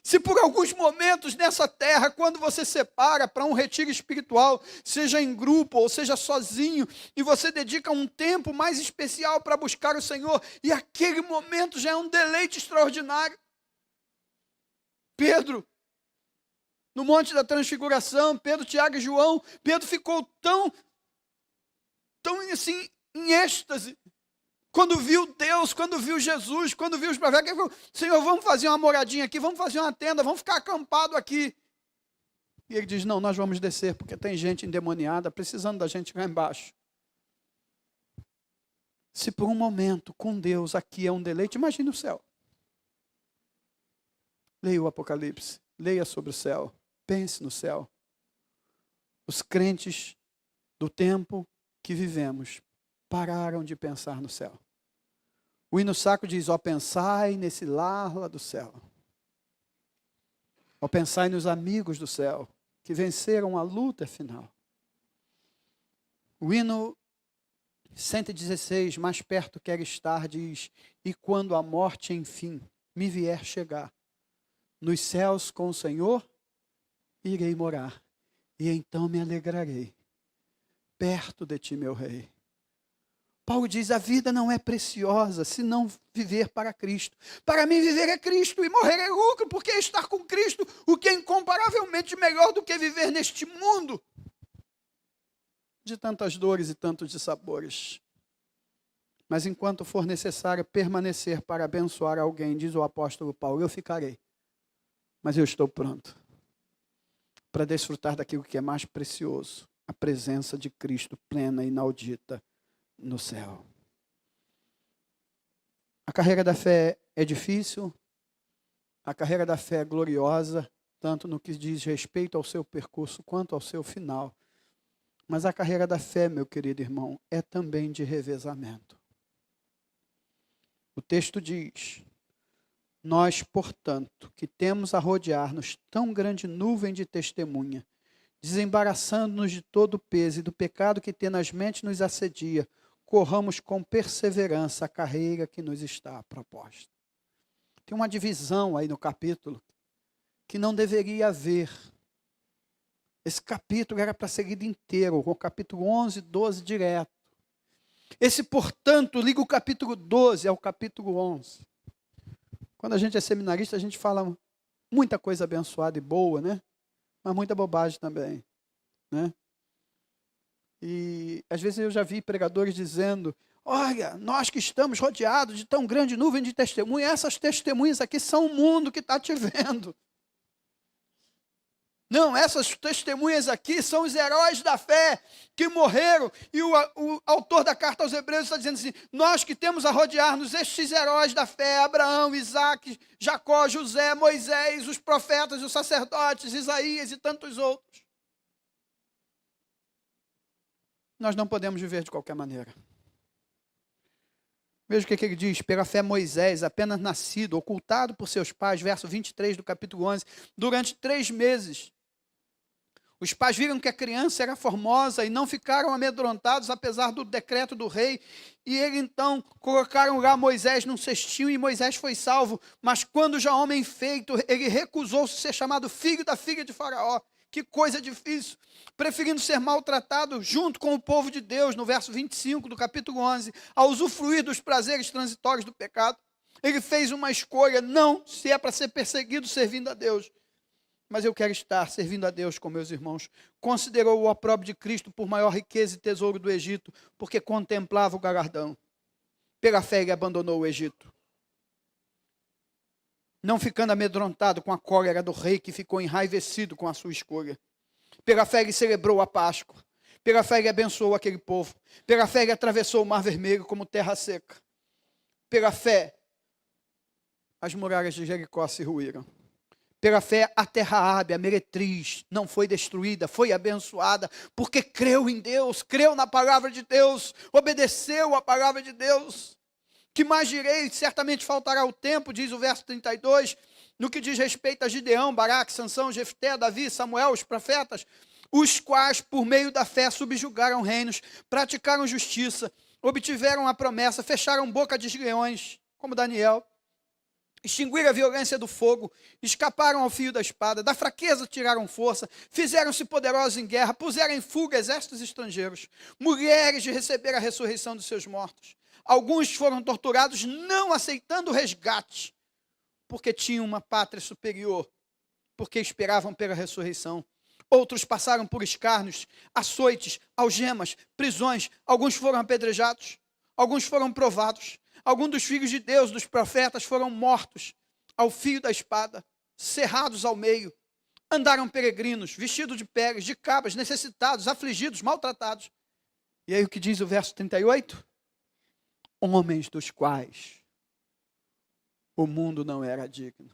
Se por alguns momentos nessa terra, quando você separa para um retiro espiritual, seja em grupo ou seja sozinho, e você dedica um tempo mais especial para buscar o Senhor, e aquele momento já é um deleite extraordinário. Pedro, no Monte da Transfiguração, Pedro, Tiago e João, Pedro ficou tão assim, em êxtase, quando viu Deus, quando viu Jesus, quando viu os profetas, ele falou: Senhor, vamos fazer uma moradinha aqui, vamos fazer uma tenda, vamos ficar acampado aqui. E ele diz: não, nós vamos descer, porque tem gente endemoniada, precisando da gente lá embaixo. Se por um momento com Deus aqui é um deleite, imagine o céu. Leia o Apocalipse, leia sobre o céu, pense no céu. Os crentes do tempo que vivemos pararam de pensar no céu. O hino sacro diz: ó, pensai nesse lar lá do céu. Ó, pensai nos amigos do céu, que venceram a luta final. O hino 116, mais perto quero estar, diz: e quando a morte, enfim, me vier chegar, nos céus com o Senhor irei morar, e então me alegrarei, perto de ti, meu Rei. Paulo diz: a vida não é preciosa se não viver para Cristo. Para mim, viver é Cristo e morrer é lucro, porque é estar com Cristo, o que é incomparavelmente melhor do que viver neste mundo de tantas dores e tantos dissabores. Mas enquanto for necessário permanecer para abençoar alguém, diz o apóstolo Paulo, eu ficarei. Mas eu estou pronto para desfrutar daquilo que é mais precioso, a presença de Cristo plena e inaudita no céu. A carreira da fé é difícil, a carreira da fé é gloriosa, tanto no que diz respeito ao seu percurso quanto ao seu final. Mas a carreira da fé, meu querido irmão, é também de revezamento. O texto diz: nós, portanto, que temos a rodear-nos tão grande nuvem de testemunha, desembaraçando-nos de todo o peso e do pecado que tenazmente nos assedia, corramos com perseverança a carreira que nos está proposta. Tem uma divisão aí no capítulo que não deveria haver. Esse capítulo era para ser lido inteiro, o capítulo 11, 12 direto. Esse, portanto, liga o capítulo 12 ao capítulo 11. Quando a gente é seminarista, a gente fala muita coisa abençoada e boa, né? Mas muita bobagem também, né? E às vezes eu já vi pregadores dizendo: olha, nós que estamos rodeados de tão grande nuvem de testemunhas, essas testemunhas aqui são o mundo que está te vendo. Não, essas testemunhas aqui são os heróis da fé que morreram. E o autor da carta aos Hebreus está dizendo assim: nós que temos a rodear-nos estes heróis da fé, Abraão, Isaque, Jacó, José, Moisés, os profetas, os sacerdotes, Isaías e tantos outros. Nós não podemos viver de qualquer maneira. Veja o que ele diz: pela fé Moisés, apenas nascido, ocultado por seus pais, verso 23 do capítulo 11, durante 3 meses. Os pais viram que a criança era formosa e não ficaram amedrontados, apesar do decreto do rei. E ele então colocaram lá Moisés num cestinho e Moisés foi salvo. Mas quando já homem feito, ele recusou ser chamado filho da filha de Faraó. Que coisa difícil. Preferindo ser maltratado junto com o povo de Deus, no verso 25 do capítulo 11, a usufruir dos prazeres transitórios do pecado. Ele fez uma escolha: não, se é para ser perseguido servindo a Deus, mas eu quero estar servindo a Deus com meus irmãos. Considerou o opróbrio de Cristo por maior riqueza e tesouro do Egito, porque contemplava o galardão. Pela fé ele abandonou o Egito, não ficando amedrontado com a cólera do rei, que ficou enraivecido com a sua escolha. Pela fé ele celebrou a Páscoa. Pela fé ele abençoou aquele povo. Pela fé ele atravessou o Mar Vermelho como terra seca. Pela fé as muralhas de Jericó se ruíram. Pela fé a terra Árabe, a meretriz, não foi destruída, foi abençoada, porque creu em Deus, creu na palavra de Deus, obedeceu a palavra de Deus. Que mais direi? Certamente faltará o tempo, diz o verso 32, no que diz respeito a Gideão, Baraque, Sansão, Jefté, Davi, Samuel, os profetas, os quais, por meio da fé, subjugaram reinos, praticaram justiça, obtiveram a promessa, fecharam boca de leões, como Daniel, extinguiram a violência do fogo, escaparam ao fio da espada, da fraqueza tiraram força, fizeram-se poderosos em guerra, puseram em fuga exércitos estrangeiros, mulheres de receber a ressurreição dos seus mortos. Alguns foram torturados, não aceitando o resgate, porque tinham uma pátria superior, porque esperavam pela ressurreição. Outros passaram por escárnios, açoites, algemas, prisões. Alguns foram apedrejados, alguns foram provados. Alguns dos filhos de Deus, dos profetas, foram mortos ao fio da espada, cerrados ao meio. Andaram peregrinos, vestidos de peles, de cabras, necessitados, afligidos, maltratados. E aí o que diz o verso 38? Homens dos quais o mundo não era digno.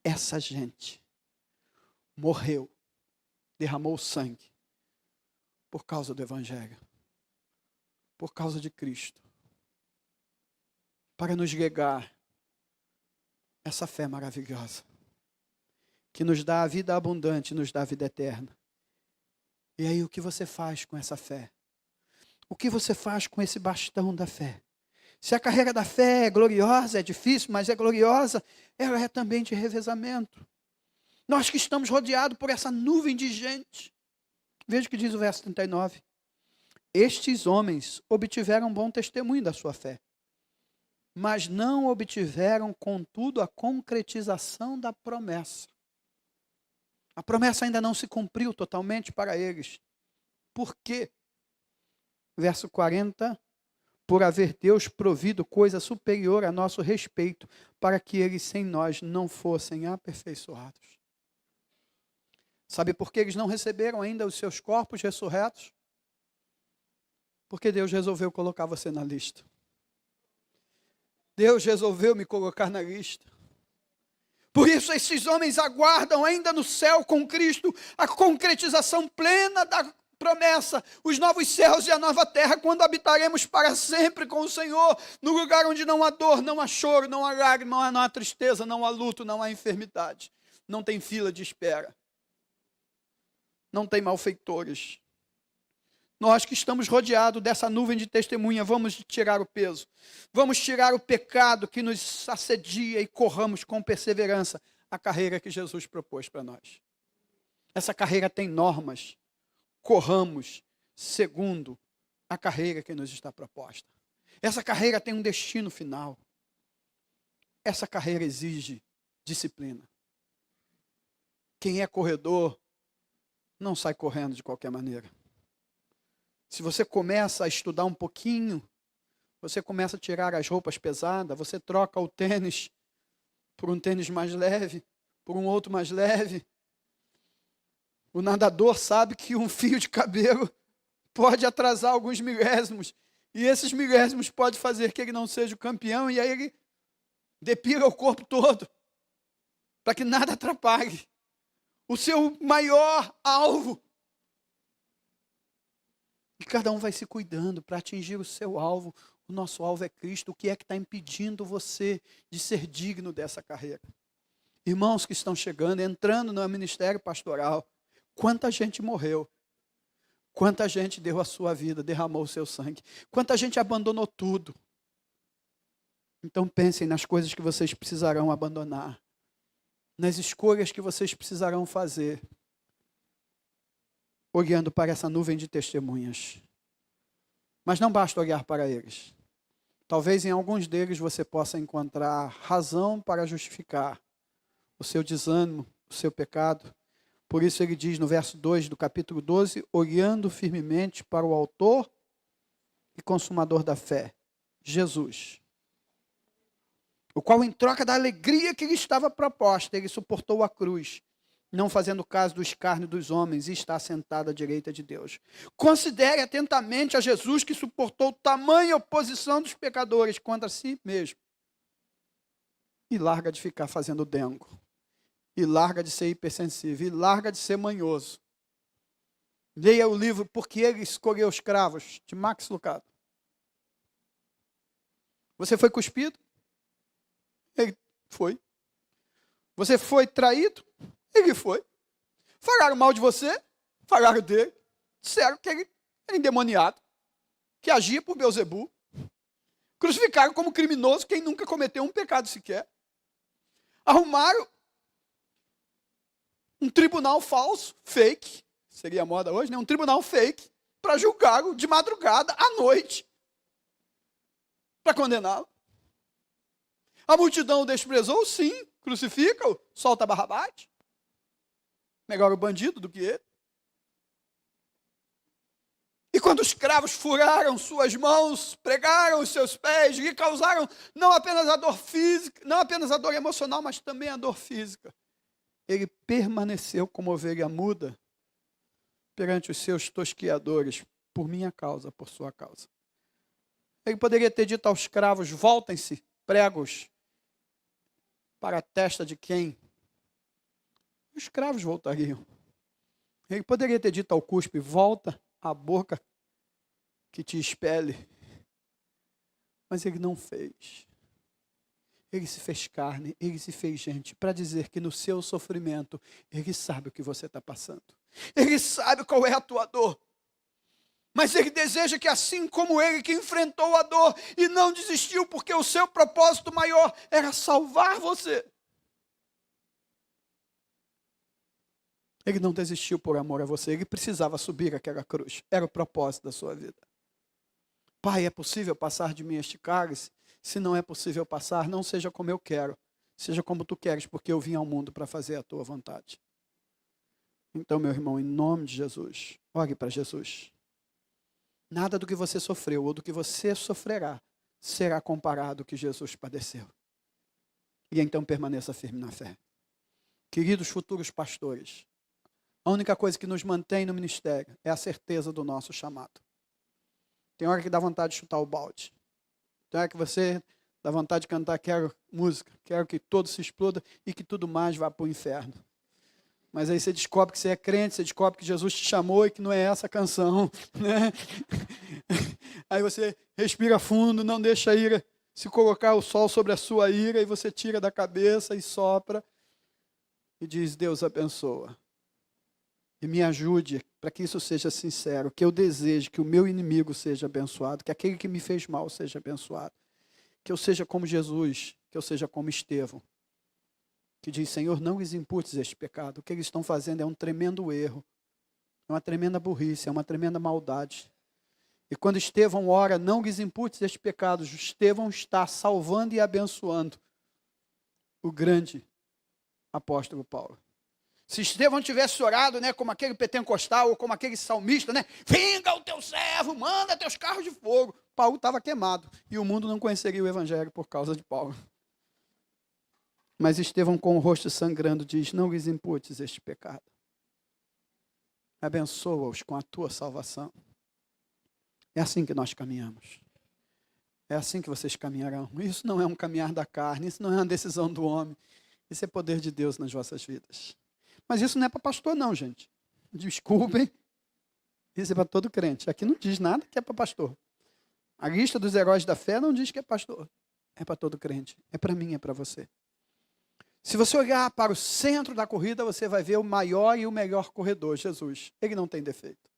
Essa gente morreu, derramou sangue por causa do Evangelho, por causa de Cristo, para nos legar essa fé maravilhosa, que nos dá a vida abundante, nos dá a vida eterna. E aí o que você faz com essa fé? O que você faz com esse bastão da fé? Se a carreira da fé é gloriosa, é difícil, mas é gloriosa, ela é também de revezamento. Nós que estamos rodeados por essa nuvem de gente. Veja o que diz o verso 39. Estes homens obtiveram bom testemunho da sua fé, mas não obtiveram, contudo, a concretização da promessa. A promessa ainda não se cumpriu totalmente para eles. Por quê? Verso 40, por haver Deus provido coisa superior a nosso respeito, para que eles sem nós não fossem aperfeiçoados. Sabe por que eles não receberam ainda os seus corpos ressurretos? Porque Deus resolveu colocar você na lista. Deus resolveu me colocar na lista. Por isso esses homens aguardam ainda no céu com Cristo a concretização plena da promessa, os novos céus e a nova terra, quando habitaremos para sempre com o Senhor, no lugar onde não há dor, não há choro, não há lágrima, não há tristeza, não há luto, não há enfermidade, não tem fila de espera, não tem malfeitores. Nós que estamos rodeados dessa nuvem de testemunha, vamos tirar o peso, vamos tirar o pecado que nos assedia e corramos com perseverança a carreira que Jesus propôs para nós. Essa carreira tem normas, corramos segundo a carreira que nos está proposta. Essa carreira tem um destino final. Essa carreira exige disciplina. Quem é corredor não sai correndo de qualquer maneira. Se você começa a estudar um pouquinho, você começa a tirar as roupas pesadas, você troca o tênis por um tênis mais leve, por um outro mais leve. O nadador sabe que um fio de cabelo pode atrasar alguns milésimos, e esses milésimos podem fazer que ele não seja o campeão, e aí ele depila o corpo todo, para que nada atrapalhe o seu maior alvo. E cada um vai se cuidando para atingir o seu alvo. O nosso alvo é Cristo. O que é que está impedindo você de ser digno dessa carreira? Irmãos que estão chegando, entrando no ministério pastoral, quanta gente morreu, quanta gente deu a sua vida, derramou o seu sangue, quanta gente abandonou tudo. Então pensem nas coisas que vocês precisarão abandonar, nas escolhas que vocês precisarão fazer, olhando para essa nuvem de testemunhas. Mas não basta olhar para eles. Talvez em alguns deles você possa encontrar razão para justificar o seu desânimo, o seu pecado. Por isso ele diz no verso 2 do capítulo 12, olhando firmemente para o autor e consumador da fé, Jesus, o qual em troca da alegria que lhe estava proposta, ele suportou a cruz, não fazendo caso do escárnio dos homens, e está sentado à direita de Deus. Considere atentamente a Jesus, que suportou tamanha oposição dos pecadores contra si mesmo. E larga de ficar fazendo dengo. E larga de ser hipersensível. E larga de ser manhoso. Leia o livro Porque Ele Escolheu os Cravos, de Max Lucado. Você foi cuspido? Ele foi. Você foi traído? Ele foi. Falaram mal de você? Falaram dele. Disseram que ele era endemoniado, que agia por Beelzebu. Crucificaram como criminoso quem nunca cometeu um pecado sequer. Arrumaram um tribunal falso, fake, seria a moda hoje, né? Um tribunal fake, para julgá-lo de madrugada, à noite, para condená-lo. A multidão o desprezou, sim, crucifica-o, solta Barrabás. Melhor o bandido do que ele. E quando os cravos furaram suas mãos, pregaram os seus pés, lhe causaram não apenas a dor física, não apenas a dor emocional, mas também a dor física. Ele permaneceu como ovelha muda perante os seus tosquiadores, por minha causa, por sua causa. Ele poderia ter dito aos cravos: voltem-se, pregos, para a testa de quem? Os cravos voltariam. Ele poderia ter dito ao cuspe: volta a boca que te expele. Mas ele não fez. Ele se fez carne, ele se fez gente, para dizer que no seu sofrimento, ele sabe o que você está passando. Ele sabe qual é a tua dor. Mas ele deseja que, assim como ele que enfrentou a dor e não desistiu, porque o seu propósito maior era salvar você. Ele não desistiu por amor a você, ele precisava subir aquela cruz. Era o propósito da sua vida. Pai, é possível passar de mim este cálice? Se não é possível passar, não seja como eu quero, seja como tu queres, porque eu vim ao mundo para fazer a tua vontade. Então, meu irmão, em nome de Jesus, ore para Jesus. Nada do que você sofreu ou do que você sofrerá será comparado ao que Jesus padeceu. E então permaneça firme na fé. Queridos futuros pastores, a única coisa que nos mantém no ministério é a certeza do nosso chamado. Tem hora que dá vontade de chutar o balde. Tem hora que você dá vontade de cantar: quero música, quero que todo se exploda e que tudo mais vá para o inferno. Mas aí você descobre que você é crente, você descobre que Jesus te chamou e que não é essa a canção, né? Aí você respira fundo, não deixa a ira se colocar o sol sobre a sua ira, e você tira da cabeça e sopra e diz: Deus abençoa. E me ajude para que isso seja sincero, que eu deseje que o meu inimigo seja abençoado, que aquele que me fez mal seja abençoado, que eu seja como Jesus, que eu seja como Estevão, que diz: Senhor, não lhes imputes este pecado. O que eles estão fazendo é um tremendo erro, é uma tremenda burrice, é uma tremenda maldade. E quando Estevão ora: não lhes imputes este pecado, Estevão está salvando e abençoando o grande apóstolo Paulo. Se Estevão tivesse orado, né, como aquele pentecostal ou como aquele salmista, né, vinga o teu servo, manda teus carros de fogo, Paulo estava queimado e o mundo não conheceria o evangelho por causa de Paulo. Mas Estevão, com o rosto sangrando, diz: não lhes imputes este pecado. Abençoa-os com a tua salvação. É assim que nós caminhamos. É assim que vocês caminharão. Isso não é um caminhar da carne, isso não é uma decisão do homem. Isso é poder de Deus nas vossas vidas. Mas isso não é para pastor, não, gente. Desculpem. Isso é para todo crente. Aqui não diz nada que é para pastor. A lista dos heróis da fé não diz que é pastor. É para todo crente. É para mim, é para você. Se você olhar para o centro da corrida, você vai ver o maior e o melhor corredor, Jesus. Ele não tem defeito.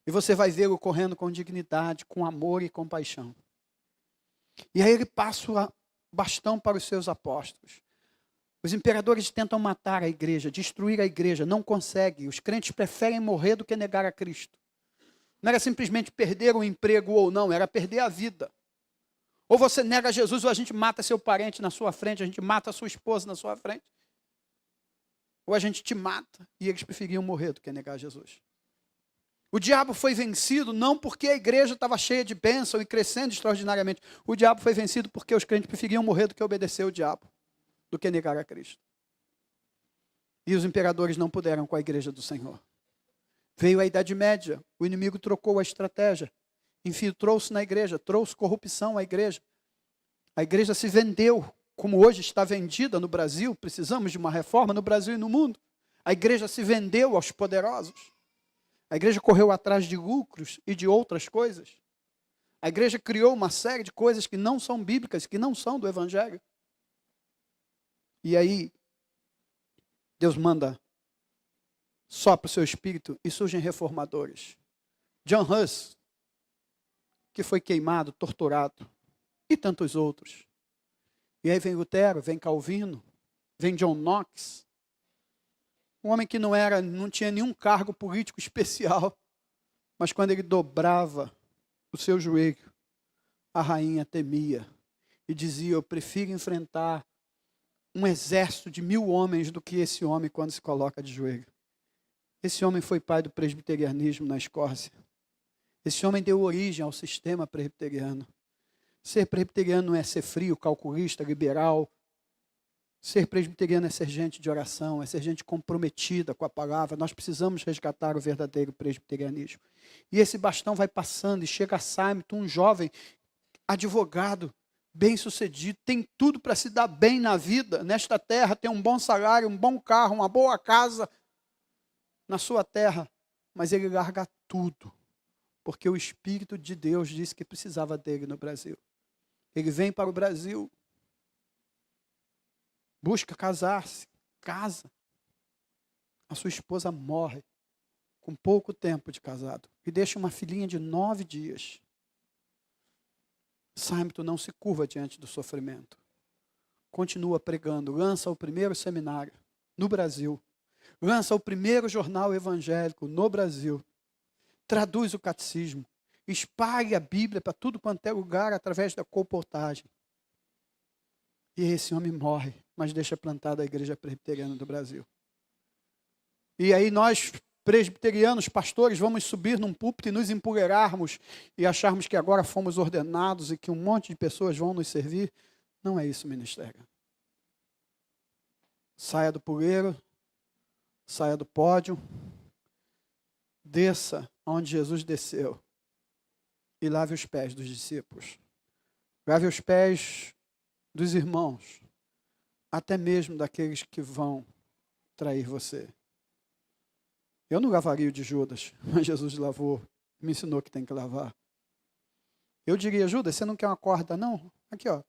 E você vai vê-lo correndo com dignidade, com amor e compaixão. E aí ele passa o bastão para os seus apóstolos. Os imperadores tentam matar a igreja, destruir a igreja, não conseguem. Os crentes preferem morrer do que negar a Cristo. Não era simplesmente perder o emprego ou não, era perder a vida. Ou você nega Jesus, ou a gente mata seu parente na sua frente, a gente mata a sua esposa na sua frente. Ou a gente te mata, e eles preferiam morrer do que negar Jesus. O diabo foi vencido não porque a igreja estava cheia de bênção e crescendo extraordinariamente. O diabo foi vencido porque os crentes preferiam morrer do que obedecer o diabo, do que negar a Cristo. E os imperadores não puderam com a igreja do Senhor. Veio a Idade Média, o inimigo trocou a estratégia, infiltrou-se na igreja, trouxe corrupção à igreja. A igreja se vendeu, como hoje está vendida no Brasil. Precisamos de uma reforma no Brasil e no mundo. A igreja se vendeu aos poderosos. A igreja correu atrás de lucros e de outras coisas. A igreja criou uma série de coisas que não são bíblicas, que não são do Evangelho. E aí, Deus manda, sopra o seu espírito e surgem reformadores. John Huss, que foi queimado, torturado, e tantos outros. E aí vem Lutero, vem Calvino, vem John Knox, um homem que não tinha nenhum cargo político especial, mas quando ele dobrava o seu joelho, a rainha temia e dizia: eu prefiro enfrentar um exército de 1000 homens do que esse homem quando se coloca de joelho. Esse homem foi pai do presbiterianismo na Escócia. Esse homem deu origem ao sistema presbiteriano. Ser presbiteriano não é ser frio, calculista, liberal. Ser presbiteriano é ser gente de oração, é ser gente comprometida com a palavra. Nós precisamos resgatar o verdadeiro presbiterianismo. E esse bastão vai passando e chega a Simon, um jovem advogado, bem-sucedido, tem tudo para se dar bem na vida, nesta terra, tem um bom salário, um bom carro, uma boa casa na sua terra, mas ele larga tudo, porque o Espírito de Deus disse que precisava dele no Brasil. Ele vem para o Brasil, busca casar-se, casa. A sua esposa morre com pouco tempo de casado e deixa uma filhinha de 9 dias. Simon não se curva diante do sofrimento. Continua pregando, lança o primeiro seminário no Brasil, lança o primeiro jornal evangélico no Brasil, traduz o catecismo, espalha a Bíblia para tudo quanto é lugar através da colportagem. E esse homem morre, mas deixa plantada a igreja presbiteriana do Brasil. E aí nós, presbiterianos, pastores, vamos subir num púlpito e nos empoleirarmos e acharmos que agora fomos ordenados e que um monte de pessoas vão nos servir. Não é isso o ministério. Saia do poleiro, saia do pódio, desça onde Jesus desceu e lave os pés dos discípulos. Lave os pés dos irmãos, até mesmo daqueles que vão trair você. Eu não lavaria o de Judas, mas Jesus lavou, me ensinou que tem que lavar. Eu diria: Judas, você não quer uma corda, não? Aqui, ó.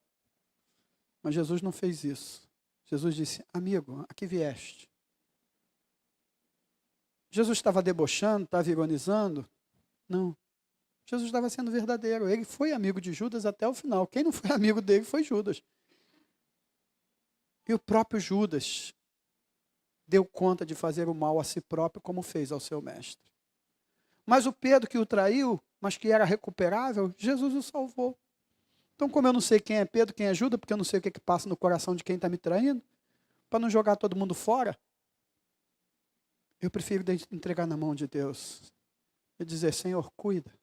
Mas Jesus não fez isso. Jesus disse: amigo, aqui vieste. Jesus estava debochando, estava ironizando? Não. Jesus estava sendo verdadeiro. Ele foi amigo de Judas até o final. Quem não foi amigo dele foi Judas. E o próprio Judas deu conta de fazer o mal a si próprio, como fez ao seu mestre. Mas o Pedro que o traiu, mas que era recuperável, Jesus o salvou. Então, como eu não sei quem é Pedro, quem é Judas, porque eu não sei o que passa no coração de quem está me traindo, para não jogar todo mundo fora, eu prefiro entregar na mão de Deus e dizer: Senhor, cuida.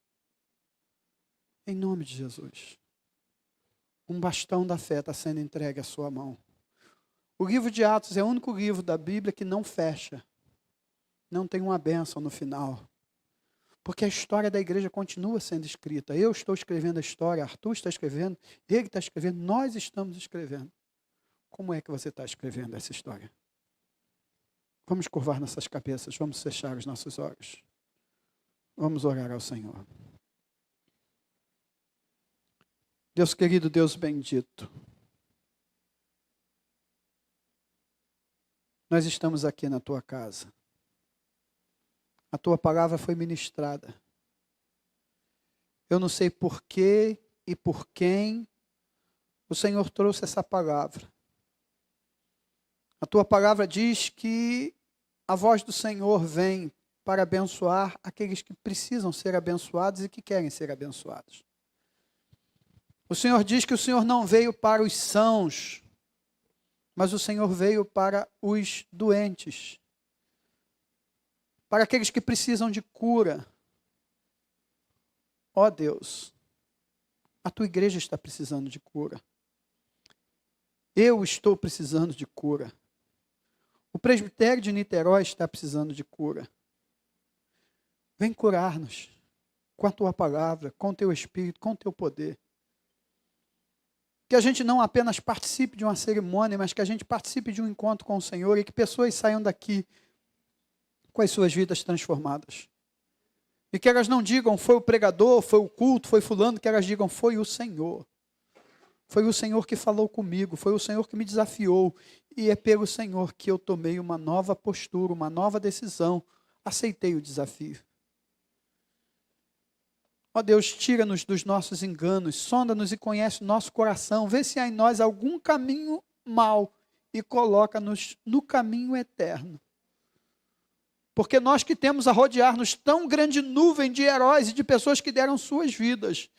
Em nome de Jesus. Um bastão da fé está sendo entregue à sua mão. O livro de Atos é o único livro da Bíblia que não fecha. Não tem uma bênção no final. Porque a história da igreja continua sendo escrita. Eu estou escrevendo a história, Arthur está escrevendo, ele está escrevendo, nós estamos escrevendo. Como é que você está escrevendo essa história? Vamos curvar nossas cabeças, vamos fechar os nossos olhos. Vamos orar ao Senhor. Deus querido, Deus bendito, nós estamos aqui na tua casa. A tua palavra foi ministrada. Eu não sei por que e por quem o Senhor trouxe essa palavra. A tua palavra diz que a voz do Senhor vem para abençoar aqueles que precisam ser abençoados e que querem ser abençoados. O Senhor diz que o Senhor não veio para os sãos, mas o Senhor veio para os doentes, para aqueles que precisam de cura. Ó Deus, a tua igreja está precisando de cura. Eu estou precisando de cura. O presbitério de Niterói está precisando de cura. Vem curar-nos com a tua palavra, com o teu Espírito, com o teu poder. Que a gente não apenas participe de uma cerimônia, mas que a gente participe de um encontro com o Senhor e que pessoas saiam daqui com as suas vidas transformadas. E que elas não digam: foi o pregador, foi o culto, foi fulano, que elas digam: foi o Senhor. Foi o Senhor que falou comigo, foi o Senhor que me desafiou. E é pelo Senhor que eu tomei uma nova postura, uma nova decisão. Aceitei o desafio. Ó Deus, tira-nos dos nossos enganos, sonda-nos e conhece o nosso coração, vê se há em nós algum caminho mau e coloca-nos no caminho eterno. Porque nós que temos a rodear-nos tão grande nuvem de heróis e de pessoas que deram suas vidas,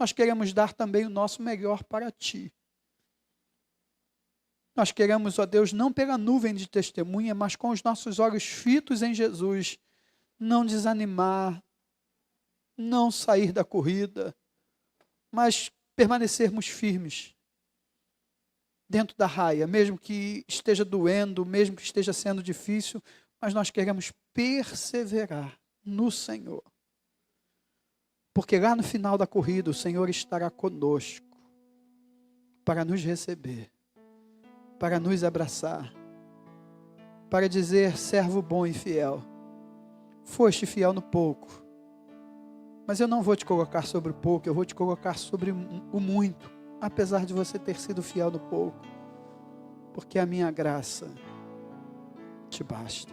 nós queremos dar também o nosso melhor para Ti. Nós queremos, ó Deus, não pela nuvem de testemunha, mas com os nossos olhos fitos em Jesus, não desanimar, não sair da corrida, mas permanecermos firmes dentro da raia, mesmo que esteja doendo, mesmo que esteja sendo difícil, mas nós queremos perseverar no Senhor. Porque lá no final da corrida, o Senhor estará conosco para nos receber, para nos abraçar, para dizer: servo bom e fiel, foste fiel no pouco, mas eu não vou te colocar sobre o pouco, eu vou te colocar sobre o muito, apesar de você ter sido fiel no pouco, porque a minha graça te basta.